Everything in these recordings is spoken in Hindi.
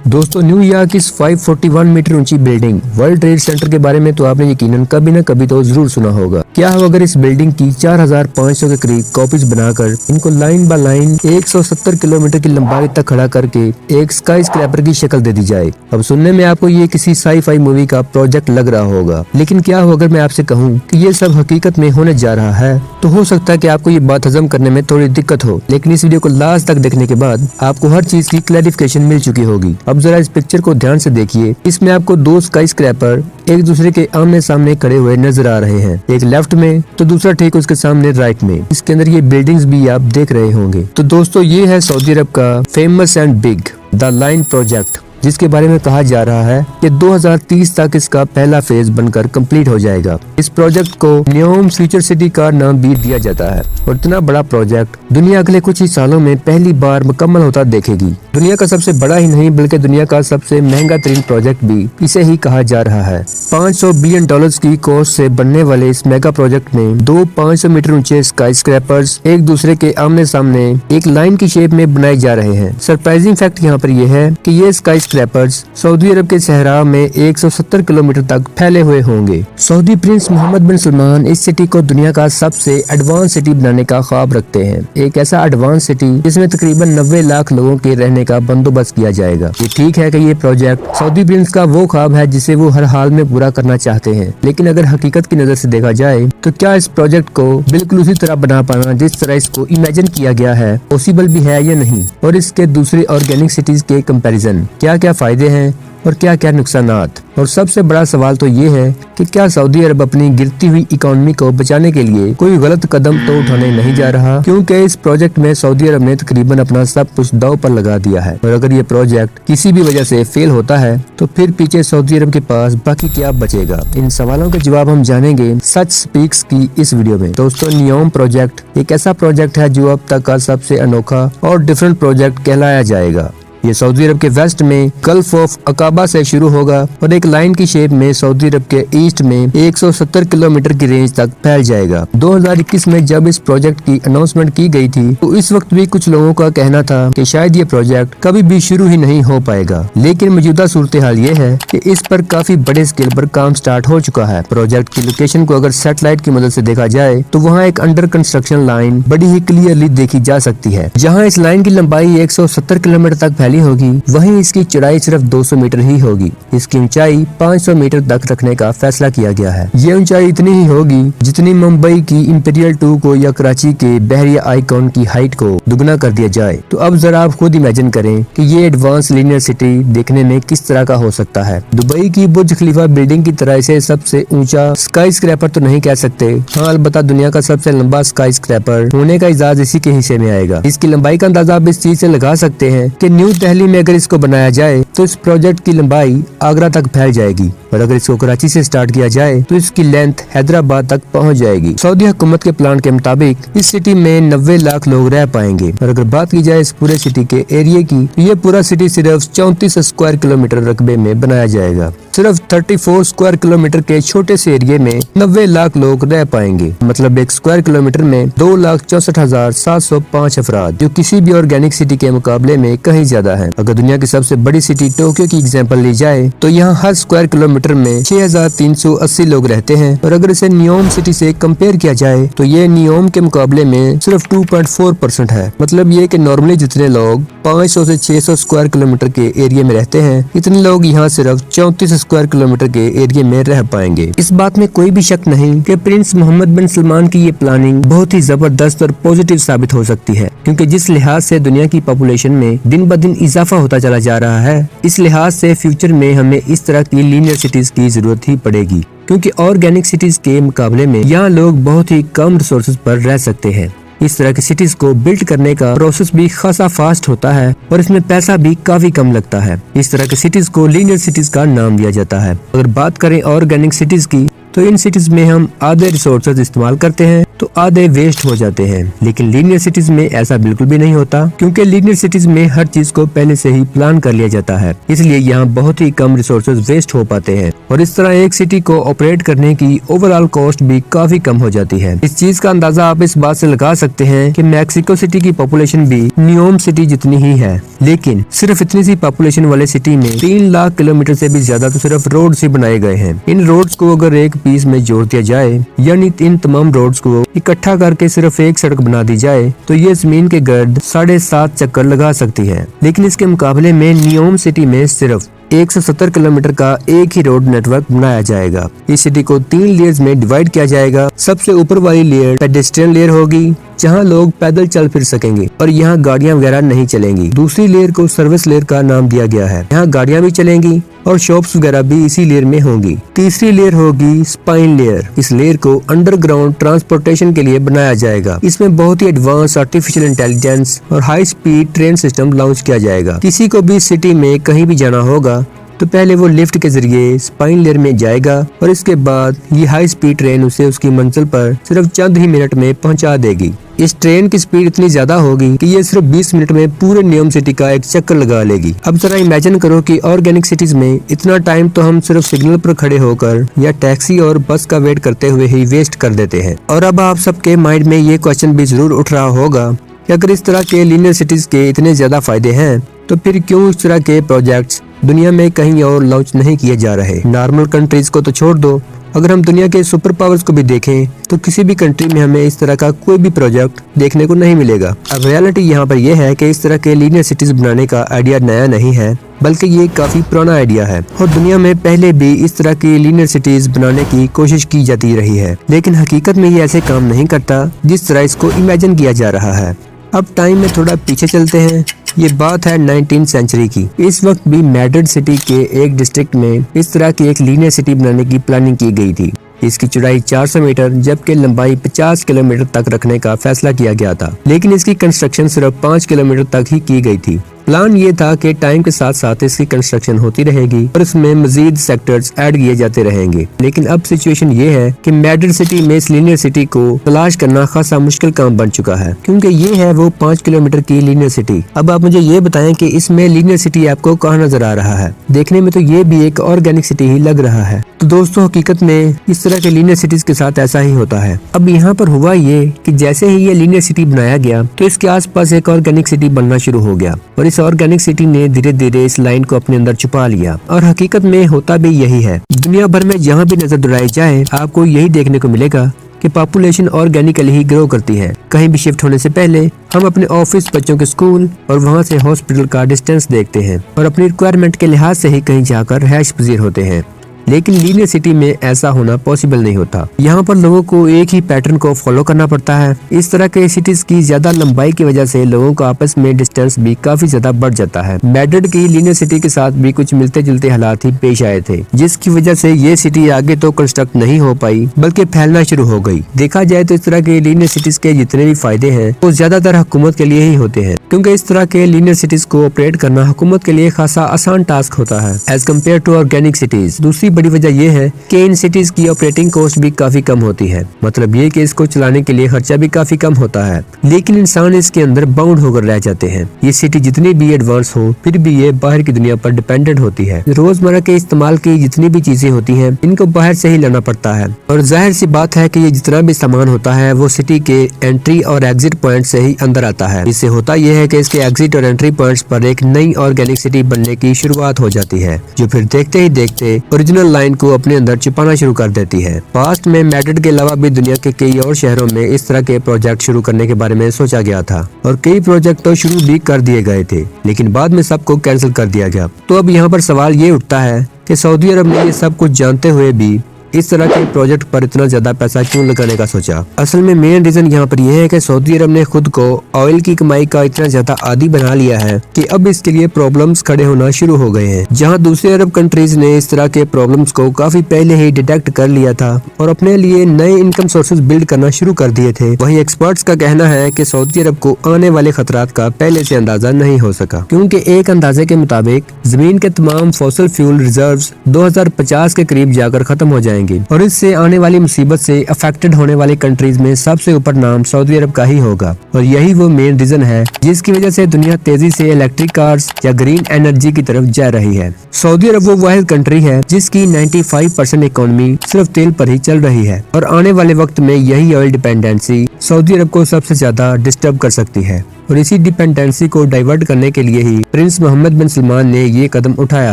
दोस्तों न्यूयॉर्क की इस 541 मीटर ऊंची बिल्डिंग वर्ल्ड ट्रेड सेंटर के बारे में तो आपने यकीनन कभी न कभी तो जरूर सुना होगा। क्या हो अगर इस बिल्डिंग की 4500 के करीब कॉपीज बनाकर इनको लाइन बाय लाइन 170 किलोमीटर की लंबाई तक खड़ा करके एक स्काई स्क्रैपर की शक्ल दे दी जाए। अब सुनने में आपको ये किसी साई-फाई मूवी का प्रोजेक्ट लग रहा होगा, लेकिन क्या हो अगर मैं आपसे कहूँ कि ये सब हकीकत में होने जा रहा है, तो हो सकता है कि आपको ये बात हजम करने में थोड़ी दिक्कत हो, लेकिन इस वीडियो को लास्ट तक देखने के बाद आपको हर चीज की क्लैरिफिकेशन मिल चुकी होगी। अब जरा इस पिक्चर को ध्यान से देखिए। इसमें आपको दो स्काई स्क्रैपर एक दूसरे के आमने सामने खड़े हुए नजर आ रहे हैं, एक लेफ्ट में तो दूसरा ठीक उसके सामने राइट में। इसके अंदर ये बिल्डिंग्स भी आप देख रहे होंगे। तो दोस्तों ये है सऊदी अरब का famous and big the line project, जिसके बारे में कहा जा रहा है कि 2030 तक इसका पहला फेज बनकर कंप्लीट हो जाएगा। इस प्रोजेक्ट को न्योम फ्यूचर सिटी का नाम भी दिया जाता है और इतना बड़ा प्रोजेक्ट दुनिया अगले कुछ ही सालों में पहली बार मुकम्मल होता देखेगी। दुनिया का सबसे बड़ा ही नहीं बल्कि दुनिया का सबसे महंगा तरीन प्रोजेक्ट भी इसे ही कहा जा रहा है। $500 बिलियन की कॉस्ट से बनने वाले इस मेगा प्रोजेक्ट में दो 500 मीटर ऊंचे स्काई स्क्रैपर्स एक दूसरे के आमने सामने एक लाइन की शेप में बनाए जा रहे हैं। सरप्राइजिंग फैक्ट यहाँ पर यह है कि ये स्काई स्क्रैपर्स सऊदी अरब के सहरा में 170 किलोमीटर तक फैले हुए होंगे। सऊदी प्रिंस मोहम्मद बिन सलमान इस सिटी को दुनिया का सबसे एडवांस सिटी बनाने का ख्वाब रखते हैं। एक ऐसा एडवांस सिटी जिसमें तकरीबन 90 लाख लोगों के रहने का बंदोबस्त किया जाएगा। ये ठीक है कि ये प्रोजेक्ट सऊदी प्रिंस का वो ख्वाब है जिसे वो हर हाल में पूरा करना चाहते हैं, लेकिन अगर हकीकत की नजर से देखा जाए तो क्या इस प्रोजेक्ट को बिल्कुल उसी तरह बना पाना जिस तरह इसको इमेजिन किया गया है पॉसिबल भी है या नहीं, और इसके दूसरी ऑर्गेनिक सिटीज के कंपैरिजन क्या क्या फायदे हैं और क्या क्या नुकसानात। और सबसे बड़ा सवाल तो ये है कि क्या सऊदी अरब अपनी गिरती हुई इकोनॉमी को बचाने के लिए कोई गलत कदम तो उठाने नहीं जा रहा, क्योंकि इस प्रोजेक्ट में सऊदी अरब ने तकरीबन अपना सब कुछ दांव पर लगा दिया है। और अगर ये प्रोजेक्ट किसी भी वजह से फेल होता है तो फिर पीछे सऊदी अरब के पास बाकी क्या बचेगा। इन सवालों के जवाब हम जानेंगे सच स्पीक्स की इस वीडियो में। दोस्तों न्योम प्रोजेक्ट एक ऐसा प्रोजेक्ट है जो अब तक का सबसे अनोखा और डिफरेंट प्रोजेक्ट कहलाया जाएगा। ये सऊदी अरब के वेस्ट में गल्फ ऑफ अकाबा से शुरू होगा और एक लाइन की शेप में सऊदी अरब के ईस्ट में 170 किलोमीटर की रेंज तक फैल जाएगा। 2021 में जब इस प्रोजेक्ट की अनाउंसमेंट की गई थी तो इस वक्त भी कुछ लोगों का कहना था कि शायद ये प्रोजेक्ट कभी भी शुरू ही नहीं हो पाएगा, लेकिन मौजूदा सूरत हाल ये है कि इस पर काफी बड़े स्केल पर काम स्टार्ट हो चुका है। प्रोजेक्ट की लोकेशन को अगर सैटेलाइट की मदद से देखा जाए तो वहाँ एक अंडर कंस्ट्रक्शन लाइन बड़ी ही क्लियरली देखी जा सकती है। जहाँ इस लाइन की लंबाई 170 किलोमीटर तक फैली होगी वहीं इसकी चौड़ाई सिर्फ 200 मीटर ही होगी। इसकी ऊंचाई 500 मीटर तक रखने का फैसला किया गया है। ये ऊंचाई इतनी ही होगी जितनी मुंबई की इंपीरियल 2 को या कराची के बहरिया आइकॉन की हाइट को दुगना कर दिया जाए। तो अब जरा आप खुद इमेजिन करें कि ये एडवांस लीनियर सिटी देखने में किस तरह का हो सकता है। दुबई की बुर्ज खलीफा बिल्डिंग की तरह इसे सबसे ऊंचा स्काई स्क्रैपर तो नहीं कह सकते, हाँ अलबत्ता दुनिया का सबसे लंबा स्काई स्क्रैपर होने का इजाज इसी के हिस्से में आएगा। इसकी लंबाई का अंदाजा आप इस चीज से लगा सकते हैं कि न्यू दिल्ली में अगर इसको बनाया जाए तो इस प्रोजेक्ट की लंबाई आगरा तक फैल जाएगी, और अगर इसको कराची से स्टार्ट किया जाए तो इसकी लेंथ हैदराबाद तक पहुंच जाएगी। सऊदी हुकूमत के प्लान के मुताबिक इस सिटी में 90 लाख लोग रह पाएंगे। और अगर बात की जाए इस पूरे सिटी के एरिया की तो ये पूरा सिटी सिर्फ 34 स्क्वायर किलोमीटर रकबे में बनाया जाएगा। सिर्फ 34 स्क्वायर किलोमीटर के छोटे से एरिया में 90 लाख लोग रह पाएंगे, मतलब 1 स्क्वायर किलोमीटर में 2,64,705 अफराद, जो किसी भी ऑर्गेनिक सिटी के मुकाबले में कहीं ज्यादा है। अगर दुनिया की सबसे बड़ी सिटी टोक्यो की एग्जांपल ली जाए तो यहाँ हर स्क्वायर किलोमीटर में 6,380 लोग रहते हैं, और अगर इसे न्योम सिटी से कंपेयर किया जाए तो ये न्योम के मुकाबले में सिर्फ 2.4% है। मतलब ये कि नॉर्मली जितने लोग 500 से 600 स्क्वायर किलोमीटर के एरिया में रहते हैं, इतने लोग यहाँ सिर्फ 34 स्क्वायर किलोमीटर के एरिया में रह पाएंगे। इस बात में कोई भी शक नहीं कि प्रिंस मोहम्मद बिन सलमान की ये प्लानिंग बहुत ही जबरदस्त और पॉजिटिव साबित हो सकती है, क्योंकि जिस लिहाज से दुनिया की पॉपुलेशन में दिन ब दिन इजाफा होता चला जा रहा है, इस लिहाज से फ्यूचर में हमें इस तरह की लीनियर सिटीज की जरूरत ही पड़ेगी, क्योंकि ऑर्गेनिक सिटीज के मुकाबले में यहाँ लोग बहुत ही कम रिसोर्सेज पर रह सकते हैं। इस तरह की सिटीज को बिल्ड करने का प्रोसेस भी खासा फास्ट होता है और इसमें पैसा भी काफी कम लगता है। इस तरह की सिटीज को लीनियर सिटीज का नाम दिया जाता है। अगर बात करें ऑर्गेनिक सिटीज की तो इन सिटीज में हम आधे रिसोर्सेज इस्तेमाल करते हैं तो आधे वेस्ट हो जाते हैं। लेकिन लीनियर सिटीज में ऐसा बिल्कुल भी नहीं होता, क्योंकि लीनियर सिटीज में हर चीज को पहले से ही प्लान कर लिया जाता है, इसलिए यहाँ बहुत ही कम रिसोर्सेज वेस्ट हो पाते हैं और इस तरह एक सिटी को ऑपरेट करने की ओवरऑल कॉस्ट भी काफी कम हो जाती है। इस चीज का अंदाजा आप इस बात से लगा सकते हैं कि मैक्सिको सिटी की पॉपुलेशन भी न्यूयॉर्क सिटी जितनी ही है, लेकिन सिर्फ इतनी सी पॉपुलेशन वाले सिटी में 3 लाख किलोमीटर से भी ज्यादा तो सिर्फ रोड से बनाए गए हैं। इन रोड्स को अगर एक पीस में जोड़ दिया जाए, यानी इन तमाम रोड्स को इकट्ठा करके सिर्फ एक सड़क बना दी जाए, तो ये जमीन के गर्द 7.5 चक्कर लगा सकती है। लेकिन इसके मुकाबले में न्यूयॉर्क सिटी में सिर्फ 170 किलोमीटर का एक ही रोड नेटवर्क बनाया जाएगा। इस सिटी को 3 लेयर्स में डिवाइड किया जाएगा। सबसे ऊपर वाली लेयर पेडेस्ट्रियन लेयर होगी, जहां लोग पैदल चल फिर सकेंगे और यहाँ गाड़ियां वगैरह नहीं चलेंगी। दूसरी लेयर को सर्विस लेयर का नाम दिया गया है, यहाँ गाड़ियां भी चलेंगी और शॉप्स वगैरह भी इसी लेयर में होंगी। तीसरी लेयर होगी स्पाइन लेयर। इस लेयर को अंडरग्राउंड ट्रांसपोर्टेशन के लिए बनाया जाएगा। इसमें बहुत ही एडवांस आर्टिफिशियल इंटेलिजेंस और high speed train system launch किया जाएगा। किसी को भी सिटी में कहीं भी जाना होगा तो पहले वो लिफ्ट के जरिए स्पाइन लेयर में जाएगा और इसके बाद ये हाई स्पीड ट्रेन उसे उसकी मंजिल पर सिर्फ चंद ही मिनट में पहुंचा देगी। इस ट्रेन की स्पीड इतनी ज्यादा होगी कि ये सिर्फ 20 मिनट में पूरे न्यूयॉर्क सिटी का एक चक्कर लगा लेगी। अब जरा इमेजिन करो कि ऑर्गेनिक सिटीज में इतना टाइम तो हम सिर्फ सिग्नल पर खड़े होकर या टैक्सी और बस का वेट करते हुए ही वेस्ट कर देते हैं। और अब आप सबके माइंड में ये क्वेश्चन भी जरूर उठ रहा होगा कि अगर इस तरह के लीनियर सिटीज के इतने ज्यादा फायदे हैं, तो फिर क्यों इस तरह के प्रोजेक्ट्स दुनिया में कहीं और लॉन्च नहीं किए जा रहे। नॉर्मल कंट्रीज को तो छोड़ दो, अगर हम दुनिया के सुपर पावर्स को भी देखें तो किसी भी कंट्री में हमें इस तरह का कोई भी प्रोजेक्ट देखने को नहीं मिलेगा। अब रियलिटी यहाँ पर यह है कि इस तरह के लीनियर सिटीज बनाने का आइडिया नया नहीं है, बल्कि ये काफी पुराना आइडिया है और दुनिया में पहले भी इस तरह की लीनियर सिटीज बनाने की कोशिश की जाती रही है। लेकिन हकीकत में ये ऐसे काम नहीं करता जिस तरह इसको इमेजिन किया जा रहा है। अब टाइम में थोड़ा पीछे चलते हैं। ये बात है 19वीं सेंचुरी की। इस वक्त भी मैड्रिड सिटी के एक डिस्ट्रिक्ट में इस तरह की एक लीनियर सिटी बनाने की प्लानिंग की गई थी। इसकी चौड़ाई 400 मीटर जबकि लंबाई 50 किलोमीटर तक रखने का फैसला किया गया था, लेकिन इसकी कंस्ट्रक्शन सिर्फ 5 किलोमीटर तक ही की गई थी। प्लान ये था कि टाइम के साथ साथ इसकी कंस्ट्रक्शन होती रहेगी और इसमें मजीद सेक्टर्स ऐड किए जाते रहेंगे। लेकिन अब सिचुएशन ये है कि मैड्रिड सिटी में इस लीनियर सिटी को तलाश करना खासा मुश्किल काम बन चुका है, क्योंकि ये है वो 5 किलोमीटर की लीनियर सिटी। अब आप मुझे ये बताएं कि इसमें लीनियर सिटी आपको कहाँ नजर आ रहा है। देखने में तो ये भी एक ऑर्गेनिक सिटी ही लग रहा है। तो दोस्तों हकीकत में इस तरह के लीनियर सिटीज के साथ ऐसा ही होता है। अब यहाँ पर हुआ ये कि जैसे ही ये लीनियर सिटी बनाया गया तो इसके आसपास एक ऑर्गेनिक सिटी बनना शुरू हो गया और इस ऑर्गेनिक सिटी ने धीरे धीरे इस लाइन को अपने अंदर छुपा लिया। और हकीकत में होता भी यही है। दुनिया भर में जहाँ भी नजर दौड़ाई जाए आपको यही देखने को मिलेगा कि पॉपुलेशन ऑर्गेनिकली ही ग्रो करती है। कहीं भी शिफ्ट होने से पहले हम अपने ऑफिस, बच्चों के स्कूल और वहाँ से हॉस्पिटल का डिस्टेंस देखते हैं और अपनी रिक्वायरमेंट के लिहाज से ही कहीं जाकर रहायश पजीर होते हैं। लेकिन लीनियर सिटी में ऐसा होना पॉसिबल नहीं होता। यहाँ पर लोगों को एक ही पैटर्न को फॉलो करना पड़ता है। इस तरह के सिटीज की ज्यादा लंबाई की वजह से लोगों का आपस में डिस्टेंस भी काफी ज्यादा बढ़ जाता है। मैड्रिड की लीनियर सिटी के साथ भी कुछ मिलते जुलते हालात ही पेश आए थे, जिसकी वजह से ये सिटी आगे तो कंस्ट्रक्ट नहीं हो पाई बल्कि फैलना शुरू हो गई। देखा जाए तो इस तरह के लीनियर सिटीज के जितने भी फायदे हैं वो ज्यादातर हुकूमत के लिए ही होते हैं, क्योंकि इस तरह के लीनियर सिटीज को ऑपरेट करना हुकूमत के लिए खासा आसान टास्क होता है as compare to organic cities. दूसरी बड़ी वजह यह है कि इन सिटीज की ऑपरेटिंग कॉस्ट भी काफी कम होती है। मतलब ये कि इसको चलाने के लिए खर्चा भी काफी कम होता है, लेकिन इंसान इसके अंदर बाउंड होकर रह जाते हैं। ये सिटी जितनी भी एडवांस हो फिर भी ये बाहर की दुनिया पर डिपेंडेंट होती है। रोजमर्रा के इस्तेमाल की जितनी भी चीजें होती हैं इनको बाहर से ही लाना पड़ता है और जाहिर सी बात है कि ये जितना भी सामान होता है वो सिटी के एंट्री और एग्जिट पॉइंट से ही अंदर आता है। इससे होता यह है कि इसके एग्जिट और एंट्री पॉइंट्स पर एक नई ऑर्गेनिक सिटी बनने की शुरुआत हो जाती है, जो फिर देखते ही देखते ओरिजिनल लाइन को अपने अंदर छिपाना शुरू कर देती है। पास्ट में मैड्रिड के अलावा भी दुनिया के कई और शहरों में इस तरह के प्रोजेक्ट शुरू करने के बारे में सोचा गया था और कई प्रोजेक्ट तो शुरू भी कर दिए गए थे, लेकिन बाद में सबको कैंसिल कर दिया गया। तो अब यहाँ पर सवाल ये उठता है कि सऊदी अरब ने ये सब कुछ जानते हुए भी इस तरह के प्रोजेक्ट पर इतना ज्यादा पैसा क्यों लगाने का सोचा। असल में मेन रीजन यहाँ पर यह है कि सऊदी अरब ने खुद को ऑयल की कमाई का इतना ज्यादा आदी बना लिया है कि अब इसके लिए प्रॉब्लम्स खड़े होना शुरू हो गए हैं। जहाँ दूसरे अरब कंट्रीज ने इस तरह के प्रॉब्लम्स को काफी पहले ही डिटेक्ट कर लिया था और अपने लिए नए इनकम सोर्सेज बिल्ड करना शुरू कर दिए थे, वहीं एक्सपर्ट्स का कहना है कि सऊदी अरब को आने वाले खतरात का पहले से अंदाजा नहीं हो सका, क्योंकि एक अंदाजे के मुताबिक जमीन के तमाम फॉसिल फ्यूल रिजर्व्स 2050 के करीब जाकर खत्म हो जाएंगे जाएंगे और इससे आने वाली मुसीबत से अफेक्टेड होने वाली कंट्रीज में सबसे ऊपर नाम सऊदी अरब का ही होगा। और यही वो मेन रीजन है जिसकी वजह से दुनिया तेजी से इलेक्ट्रिक कार्स या ग्रीन एनर्जी की तरफ जा रही है। सऊदी अरब वो वाहिद कंट्री है जिसकी 95% इकोनॉमी सिर्फ तेल पर ही चल रही है और आने वाले वक्त में यही ऑयल डिपेंडेंसी सऊदी अरब को सबसे ज्यादा डिस्टर्ब कर सकती है। और इसी डिपेंडेंसी को डाइवर्ट करने के लिए ही प्रिंस मोहम्मद बिन सलमान ने ये कदम उठाया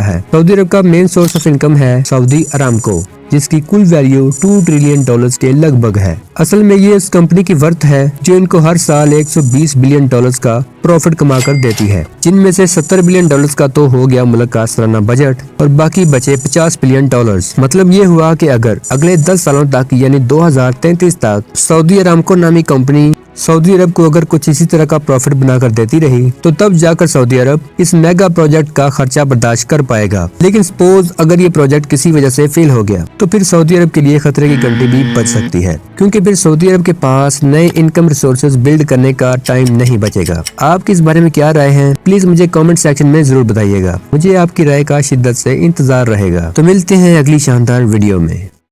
है। सऊदी अरब का मेन सोर्स ऑफ इनकम है सऊदी अरामको, जिसकी कुल वैल्यू $2 ट्रिलियन के लगभग है। असल में ये उस कंपनी की वर्थ है जो इनको हर साल $120 बिलियन का प्रॉफिट कमा कर देती है, जिनमें से $70 बिलियन का तो हो गया मुल्क का सालाना बजट और बाकी बचे $50 बिलियन। मतलब ये हुआ कि अगर अगले 10 सालों तक यानी 2033 तक सऊदी अरामको नामी कंपनी सऊदी अरब को अगर कुछ इसी तरह का प्रॉफिट बनाकर देती रही तो तब जाकर सऊदी अरब इस मेगा प्रोजेक्ट का खर्चा बर्दाश्त कर पाएगा। लेकिन सपोज अगर ये प्रोजेक्ट किसी वजह से फेल हो गया तो फिर सऊदी अरब के लिए खतरे की घंटी भी बज सकती है, क्योंकि फिर सऊदी अरब के पास नए इनकम रिसोर्सेज बिल्ड करने का टाइम नहीं बचेगा। आपकी इस बारे में क्या राय है, प्लीज मुझे कमेंट सेक्शन में जरूर बताइएगा। मुझे आपकी राय का शिद्दत से इंतजार रहेगा। तो मिलते हैं अगली शानदार वीडियो में।